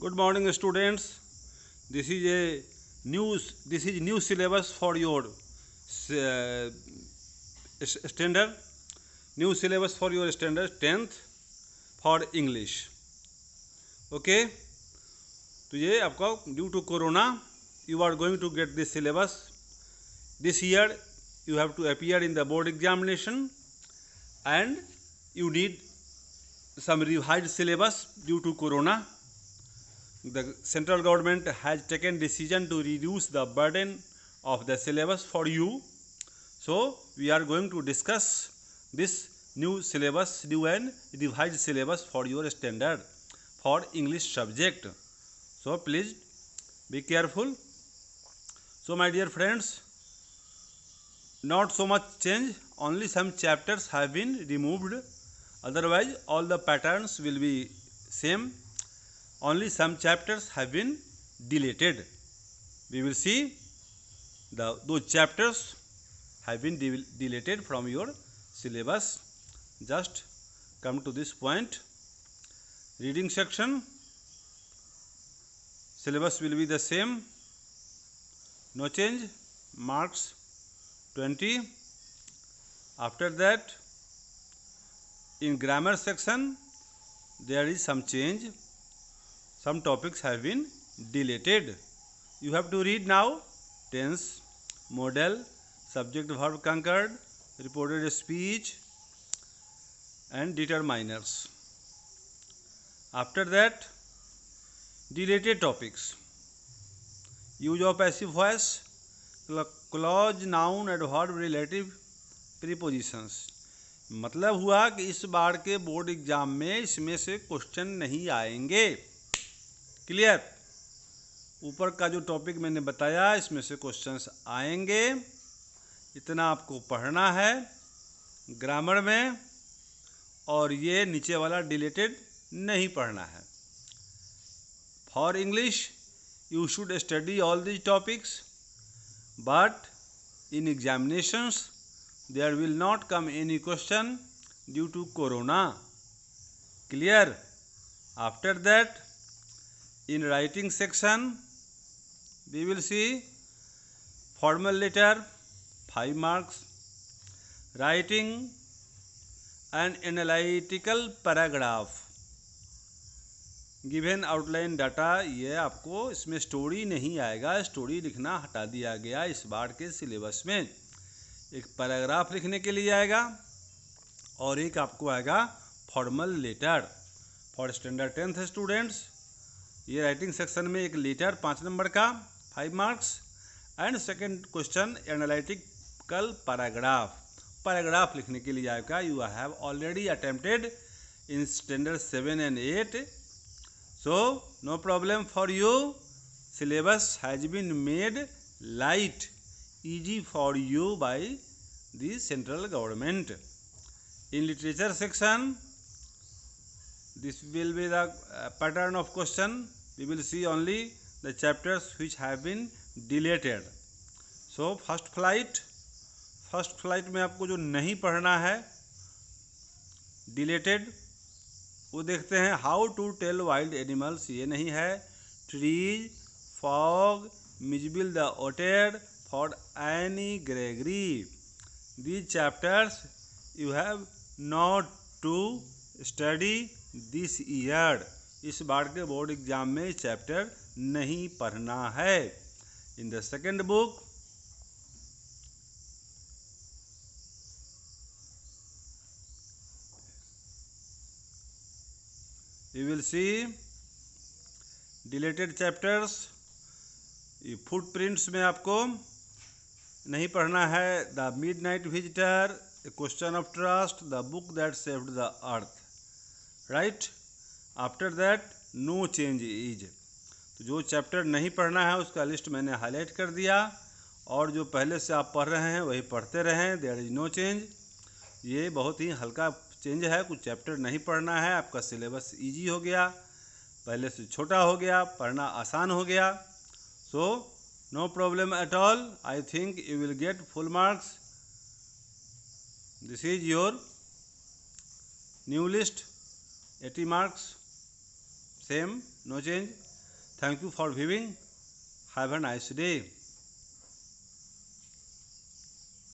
Good morning, students. This is new syllabus for your standard. New syllabus for your standard 10th for English. Okay. तो ये आपका due to corona you are going to get this syllabus. This year you have to appear in the board examination and you need some revised syllabus due to corona. The central government has taken decision to reduce the burden of the syllabus for you. So we are going to discuss this new syllabus, new and revised syllabus for your standard for English subject. So please be careful. So my dear friends, not so much change, only some chapters have been removed. Otherwise all the patterns will be same. Only some chapters have been deleted. We will see those chapters have been deleted from your syllabus. Just come to this point. Reading section. Syllabus will be the same. No change. Marks 20. After that, in grammar section, there is some change. Some topics have been deleted. You have to read now tense, modal, subject verb concord, reported speech and determiners. After that, deleted topics. Use of passive voice, clause, noun, adverb, relative, prepositions. मतलब हुआ कि इस बार के board exam में इसमें से question नहीं आएंगे. क्लियर. ऊपर का जो टॉपिक मैंने बताया इसमें से क्वेश्चंस आएंगे. इतना आपको पढ़ना है ग्रामर में, और ये नीचे वाला डिलीटेड नहीं पढ़ना है. For English you should study all these topics, but in examinations there will not come any question due to corona. Clear. After that, in writing section we will see formal letter 5 marks, writing and analytical paragraph, given outline data. ये आपको इसमें story नहीं आएगा. Story लिखना हटा दिया गया इस बार के सिलेबस में. एक पैराग्राफ लिखने के लिए आएगा और एक आपको आएगा formal letter for standard 10th students. ये राइटिंग सेक्शन में एक लेटर 5 नंबर का 5 marks and second question analytical paragraph लिखने के लिए आएगा. You have already attempted in standard 7 and 8. So no problem for you. Syllabus has been made light, easy for you by the central government. In literature section, this will be the pattern of question. We will see only the chapters which have been deleted. So first flight में आपको जो नहीं पढ़ना है deleted, वो देखते हैं. How to tell wild animals, ये नहीं है. Trees, fog, Mijbil the otter for Anne Gregory. These chapters you have not to study this year. इस बार के बोर्ड एग्जाम में चैप्टर नहीं पढ़ना है. In the second book you will see deleted chapters. Footprints में आपको नहीं पढ़ना है. The midnight visitor, question of trust, the book that saved the earth. Right. After that no change is. तो जो चैप्टर नहीं पढ़ना है उसका लिस्ट मैंने हाईलाइट कर दिया, और जो पहले से आप पढ़ रहे हैं वही पढ़ते रहें. There is no change. ये बहुत ही हल्का चेंज है. कुछ चैप्टर नहीं पढ़ना है. आपका सिलेबस इजी हो गया, पहले से छोटा हो गया, पढ़ना आसान हो गया. So no problem at all. I think you will get full marks. This is your new list. 80 marks, same, no change. Thank you for viewing. Have a nice day.